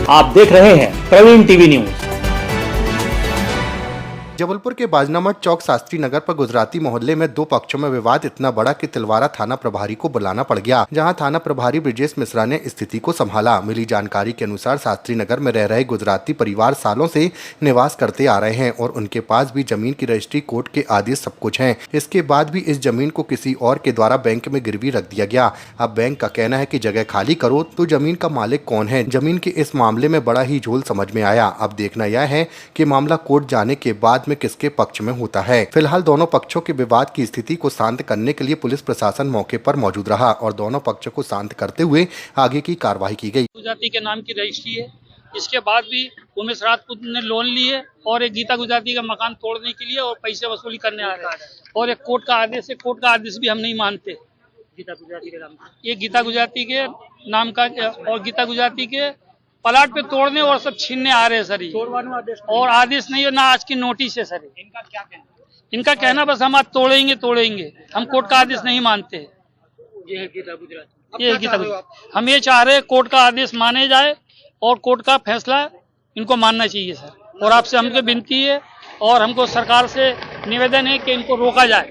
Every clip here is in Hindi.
आप देख रहे हैं प्रवीण टीवी न्यूज। जबलपुर के बाजनामठ चौक शास्त्री नगर पर गुजराती मोहल्ले में दो पक्षों में विवाद इतना बड़ा कि तिलवारा थाना प्रभारी को बुलाना पड़ गया, जहां थाना प्रभारी ब्रिजेश मिश्रा ने स्थिति को संभाला। मिली जानकारी के अनुसार शास्त्री नगर में रह रहे गुजराती परिवार सालों से निवास करते आ रहे हैं और उनके पास भी जमीन की रजिस्ट्री, कोर्ट के आदेश सब कुछ है। इसके बाद भी इस जमीन को किसी और के द्वारा बैंक में गिरवी रख दिया गया। अब बैंक का कहना है कि जगह खाली करो तो जमीन का मालिक कौन है। जमीन के इस मामले में बड़ा ही झोल समझ में आया। अब देखना यह है कि मामला कोर्ट जाने के बाद में किसके पक्ष में होता है। फिलहाल दोनों पक्षों के विवाद की स्थिति को शांत करने के लिए पुलिस प्रशासन मौके पर मौजूद रहा और दोनों पक्षों को शांत करते हुए आगे की कार्रवाई की गई। गुजराती के नाम की रजिस्ट्री है। इसके बाद भी उमेश राजपूत ने लोन लिए और एक गीता गुजराती का मकान तोड़ने के लिए और पैसे वसूली करने आ रहे हैं और एक कोर्ट का आदेश है। कोर्ट का आदेश भी हम नहीं मानते। गीता गुजराती के नाम, ये गीता गुजराती के नाम का और गीता गुजराती के प्लाट पे तोड़ने और सब छीनने आ रहे हैं सर। और आदेश नहीं है, ना आज की नोटिस है सर। इनका क्या कहना? इनका कहना बस हम आज तोड़ेंगे। हम कोर्ट का आदेश नहीं मानते। ये है गीता गुजराती। हम ये चाह रहे हैं कोर्ट का आदेश माने जाए और कोर्ट का फैसला इनको मानना चाहिए सर। और आपसे हमको विनती है और हमको सरकार से निवेदन है कि इनको रोका जाए।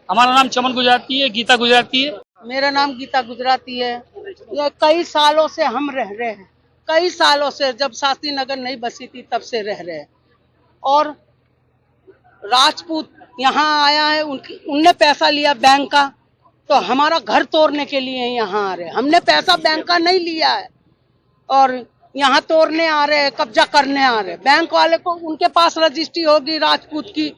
हमारा नाम चमन गुजराती है, गीता गुजराती है। मेरा नाम गीता गुजराती है। ये कई सालों से हम रह रहे हैं, कई सालों से, जब शास्त्री नगर नहीं बसी थी तब से रह रहे हैं। और राजपूत यहाँ आया है, उनने पैसा लिया बैंक का, तो हमारा घर तोड़ने के लिए यहाँ आ रहे हैं। हमने पैसा बैंक का नहीं लिया है और यहाँ तोड़ने आ रहे हैं, कब्जा करने आ रहे हैं। बैंक वाले को, उनके पास रजिस्ट्री होगी राजपूत की,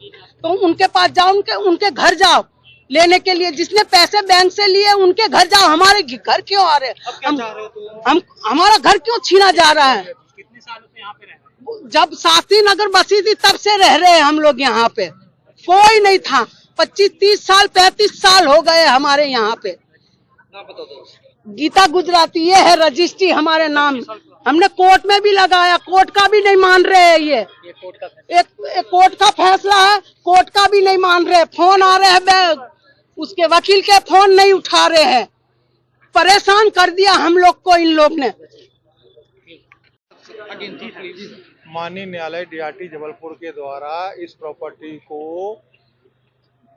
तो उनके पास जाओ, उनके घर जाओ लेने के लिए। जिसने पैसे बैंक से लिए उनके घर जाओ। हमारे घर क्यों आ रहे हैं? हमारा घर क्यों छीना जा रहा है? कितने सालों से यहाँ पे रह रहे हैं? जब शास्त्री नगर बसी थी तब से रह रहे हैं हम लोग यहाँ पे। कोई नहीं था। 25-30 साल 35 साल हो गए हमारे यहाँ पे। गीता गुजराती ये है रजिस्ट्री हमारे नाम। हमने कोर्ट में भी लगाया, कोर्ट का भी नहीं मान रहे हैं। ये कोर्ट का फैसला है, कोर्ट का भी नहीं मान रहे। फोन आ रहे हैं, उसके वकील के फोन नहीं उठा रहे हैं। परेशान कर दिया हम लोग को इन लोग ने। माननीय न्यायालय डीआरटी जबलपुर के द्वारा इस प्रॉपर्टी को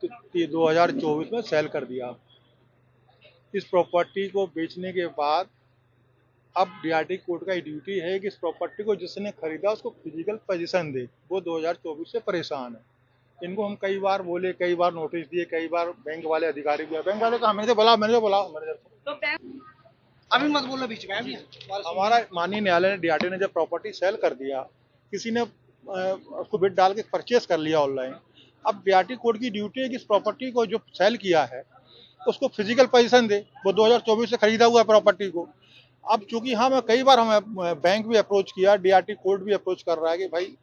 2024 में सेल कर दिया। इस प्रॉपर्टी को बेचने के बाद अब डीआरटी कोर्ट का ड्यूटी है कि इस प्रॉपर्टी को जिसने खरीदा उसको फिजिकल पोजीशन दे। वो 2024 से परेशान है। इनको हम कई बार बोले, कई बार नोटिस दिए, कई बार बैंक वाले अधिकारी भी, बैंक वाले कहा मैंने बुला तो अभी मत बोलो बीच में। हमारा माननीय न्यायालय ने डीआरटी ने जब प्रॉपर्टी सेल कर दिया, किसी ने उसको बिड डाल के परचेस कर लिया ऑनलाइन। अब डीआरटी कोर्ट की ड्यूटी है कि इस प्रॉपर्टी को जो सेल किया है उसको फिजिकल पोजीशन दे। वो 2024 से खरीदा हुआ प्रॉपर्टी को। अब चूंकि मैं कई बार बैंक भी अप्रोच किया, डीआरटी कोर्ट भी अप्रोच कर रहा है कि भाई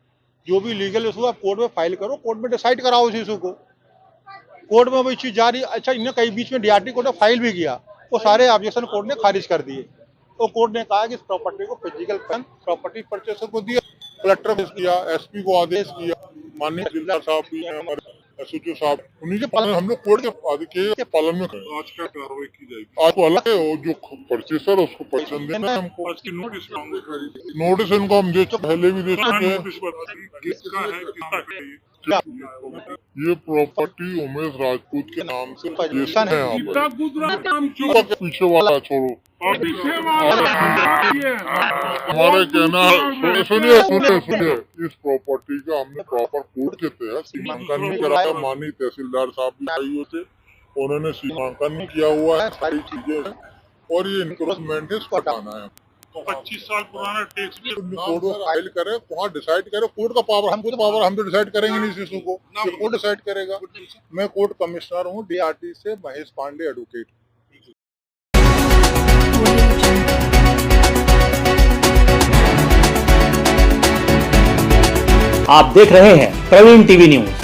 जो भी लीगल इशू आप कोर्ट में फाइल करो, कोर्ट में डिसाइड कराओ उस इशू को। कोर्ट में वो चीज जारी। अच्छा, इन्हें कई बीच में डीआरटी कोर्ट में फाइल भी किया, वो सारे ऑब्जेक्शन कोर्ट ने खारिज कर दिए। तो कोर्ट ने कहा कि इस प्रॉपर्टी को फिजिकल प्रॉपर्टी परचेसर को दिया, कलेक्टर को किया, एसपी को आदेश किया, माननीय जिला साहब भी हमारे एसओजी साहब, उन्हीं के पालन हम लोग कोर्ट के पालन में करें। आज क्या कार्रवाई की जाएगी? आज को अलग है, जो परचेसर उसको पसंद है हमको नोटिस इनको हम दे चुके, पहले भी दे चुके हैं। ये प्रॉपर्टी उमेश राजपूत के नाम से पोजीशन है। पीछे वाला छोड़ो, हमारे कहना सुनिए, इस प्रॉपर्टी का हमने प्रॉपर कोर्ट के तहत सीमांकन भी कराया। माननीय तहसीलदार साहब भी आए हुए थे, उन्होंने सीमांकन किया हुआ है, सारी चीजें, और ये इनक्रोचमेंट है, इसको हटाना है। 25 साल पुराना टैक्स भी कोर्ट में फाइल करे, वहाँ डिसाइड करे। कोर्ट का पावर, हमको तो पावर, हम तो डिसाइड करेंगे नहीं इस इशू को, कोर्ट डिसाइड करेगा। मैं कोर्ट कमिश्नर हूँ डीआरटी से, महेश पांडे एडवोकेट। आप देख रहे हैं प्रवीण टीवी न्यूज।